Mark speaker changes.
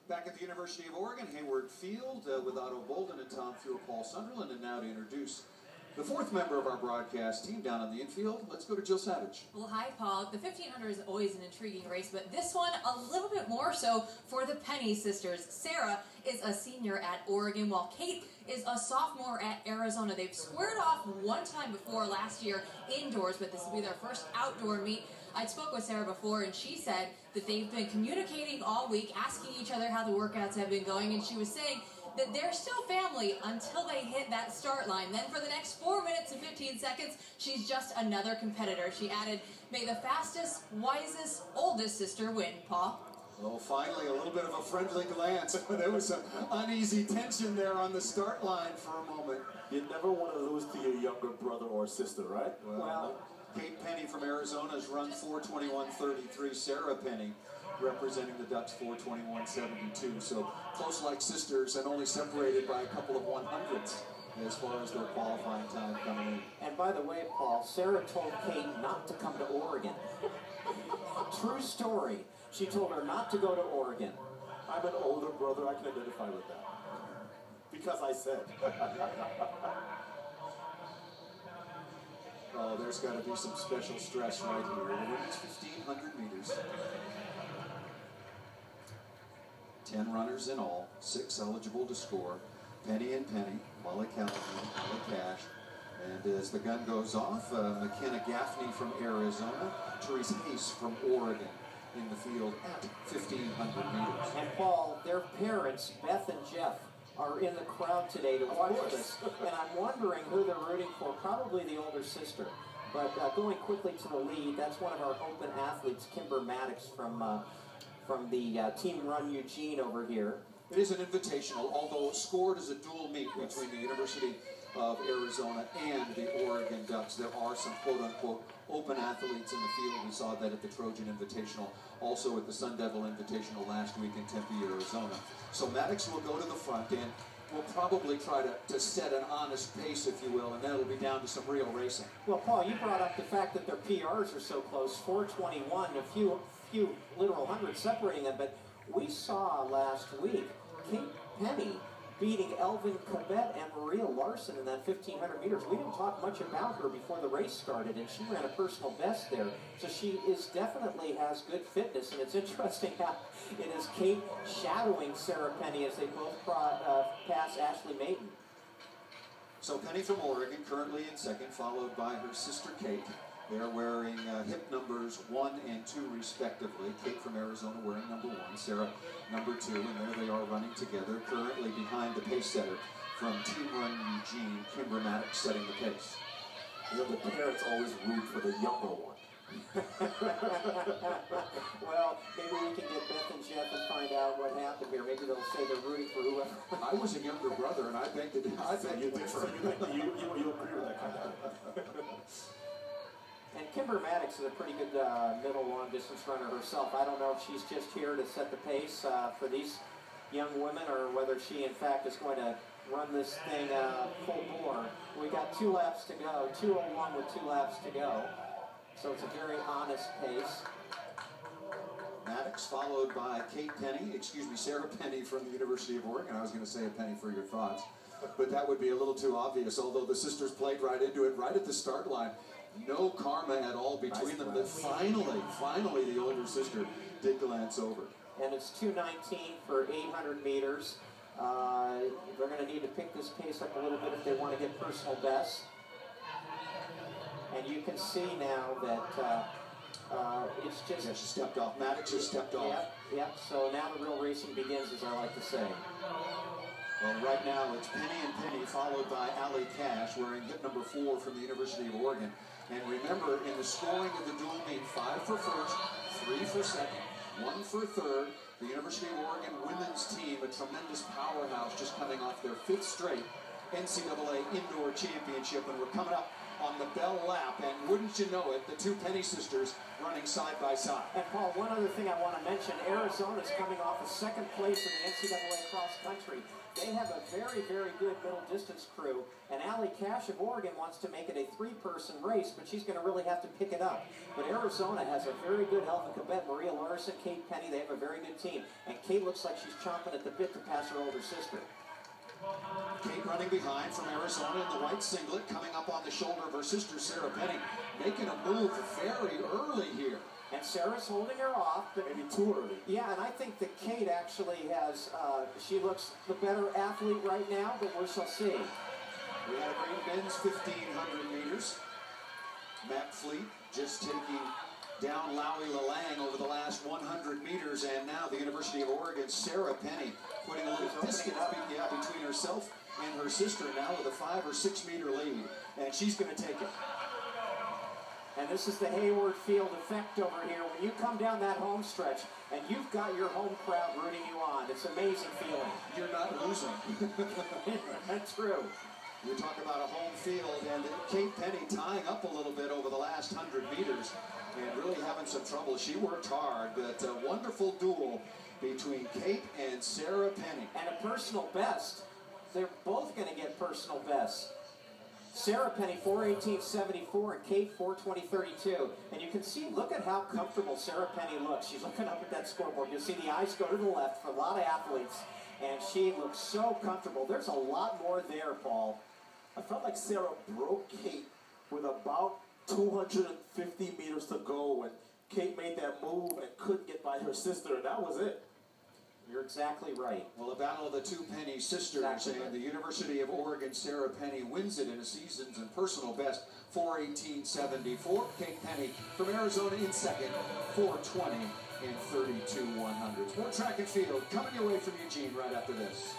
Speaker 1: Back at the University of Oregon, Hayward Field with Otto Bolden and Tom Fuhr, Paul Sunderland. And now to introduce the fourth member of our broadcast team down on the infield, let's go to Jill Savage.
Speaker 2: Well, hi, Paul. The 1500 is always an intriguing race, but this one a little bit more so for the Penney sisters. Sarah is a senior at Oregon, while Kate is a sophomore at Arizona. They've squared off one time before last year indoors, but this will be their first outdoor meet. I spoke with Sarah before, and she said that they've been communicating all week, asking each other how the workouts have been going, and she was saying that they're still family until they hit that start line. Then for the next 4 minutes and 15 seconds, she's just another competitor. She added, "May the fastest, wisest, oldest sister win." Paul?
Speaker 1: Oh, finally, a little bit of a friendly glance. There was some uneasy tension there on the start line for a moment.
Speaker 3: You never want to lose to your younger brother or sister, right?
Speaker 1: Well, Kate Penney from Arizona has run 4:21.33. Sarah Penney representing the Ducks 4:21.72. So close like sisters and only separated by a couple of 100ths as far as their qualifying time coming in.
Speaker 4: And by the way, Paul, Sarah told Kate not to come to Oregon. True story. She told her not to go to Oregon.
Speaker 3: I'm an older brother. I can identify with that. Because I said.
Speaker 1: Oh, there's got to be some special stress right here. The women's 1,500 meters. 10 runners in all, 6 eligible to score. Penney and Penney, Molly Callahan, Molly Cash. And as the gun goes off, McKenna Gaffney from Arizona, Therese Hayes from Oregon in the field at 1,500 meters.
Speaker 4: And Paul, their parents, Beth and Jeff, are in the crowd today to watch this. And I'm wondering who they're rooting for, probably the older sister. But going quickly to the lead, that's one of our open athletes, Kimber Maddox from the Team Run Eugene over here.
Speaker 1: It is an invitational, although scored as a dual meet between the University of Arizona and the Oregon Ducks. There are some quote-unquote open athletes in the field. We saw that at the Trojan Invitational, also at the Sun Devil Invitational last week in Tempe, Arizona. So Maddox will go to the front end. We'll probably try to set an honest pace, if you will, and then it'll be down to some real racing.
Speaker 4: Well, Paul, you brought up the fact that their PRs are so close, 4:21, a few literal hundreds separating them, but we saw last week Kate Penney beating Elvin Cabet and Maria Larson in that 1,500 meters. We didn't talk much about her before the race started, and she ran a personal best there. So she definitely has good fitness, and it's interesting how it is Kate shadowing Sarah Penney as they both pass Ashley Mayton.
Speaker 1: So Penney from Oregon currently in second, followed by her sister Kate. They're wearing hip numbers 1 and 2 respectively. Kate from Arizona wearing number 1, Sarah number 2, and there they are running together, currently behind the pace setter from Team Run Eugene, Kimber Maddox setting the pace.
Speaker 3: You know, the parents always root for the younger one.
Speaker 4: Well, maybe we can get Beth and Jeff and find out what happened here. Maybe they'll say they're rooting for whoever.
Speaker 1: I was a younger brother, and I beg to differ.
Speaker 3: You agree with that kind of.
Speaker 4: And Kimber Maddox is a pretty good middle long-distance runner herself. I don't know if she's just here to set the pace for these young women or whether she, in fact, is going to run this thing full bore. We got 2 laps to go, 2:01 with 2 laps to go. So it's a very honest pace.
Speaker 1: Maddox followed by Sarah Penney from the University of Oregon. I was going to say a penny for your thoughts, but that would be a little too obvious, although the sisters played right into it right at the start line. No karma at all between them, but finally the older sister did glance over.
Speaker 4: And it's 2:19 for 800 meters. They're going to need to pick this pace up a little bit if they want to get personal best. And you can see now that it's just...
Speaker 1: Yeah, she stepped off. Maddox just stepped off.
Speaker 4: Yep. So now the real racing begins, as I like to say.
Speaker 1: Well, right now it's Penney and Penney, followed by Allie Cash, wearing hip number 4 from the University of Oregon. And remember, in the scoring of the dual meet, 5 for first, 3 for second, 1 for third. The University of Oregon women's team, a tremendous powerhouse, just coming off their 5th straight NCAA Indoor Championship, and we're coming up on the Bell Lap, and wouldn't you know it, the two Penney sisters running side by side.
Speaker 4: And Paul, one other thing I want to mention, Arizona's coming off a second place in the NCAA cross country. They have a very, very good middle distance crew, and Allie Cash of Oregon wants to make it a three-person race, but she's going to really have to pick it up. But Arizona has a very good Helva Cabet, Maria Larson, Kate Penney. They have a very good team, and Kate looks like she's chomping at the bit to pass her older sister.
Speaker 1: Kate running behind from Arizona in the white singlet, coming up on the shoulder of her sister, Sarah Penney, making a move very early here.
Speaker 4: And Sarah's holding her off, but
Speaker 3: Maybe too early.
Speaker 4: yeah, and I think that Kate actually has, she looks the better athlete right now, but we shall see.
Speaker 1: We had a great men's 1,500 meters. Matt Fleet just taking down Lowie Lalang over the last 100 meters, and now the University of Oregon, Sarah Penney, putting a little distance between herself and her sister, now with a 5 or 6 meter lead, and she's going to take it.
Speaker 4: And this is the Hayward Field effect over here. When you come down that home stretch and you've got your home crowd rooting you on, it's an amazing feeling.
Speaker 1: You're not losing.
Speaker 4: That's true.
Speaker 1: You talk about a home field, and Kate Penney tying up a little bit over the last 100 meters and really having some trouble. She worked hard, but a wonderful duel between Kate and Sarah Penney.
Speaker 4: And a personal best. They're both going to get personal bests. Sarah Penney, 4:18.74, and Kate, 4:20.32. And you can see, look at how comfortable Sarah Penney looks. She's looking up at that scoreboard. You see the eyes go to the left for a lot of athletes, and she looks so comfortable. There's a lot more there, Paul.
Speaker 3: I felt like Sarah broke Kate with about 250 meters to go, and Kate made that move and couldn't get by her sister, and that was it.
Speaker 4: You're exactly right.
Speaker 1: Well, the battle of the two Penney sisters,
Speaker 4: Exactly.
Speaker 1: and the University of Oregon, Sarah Penney wins it in a season's and personal best, 4:18.74. Kate Penney from Arizona in second, 4:20 and 32 100s. More track and field coming your way from Eugene right after this.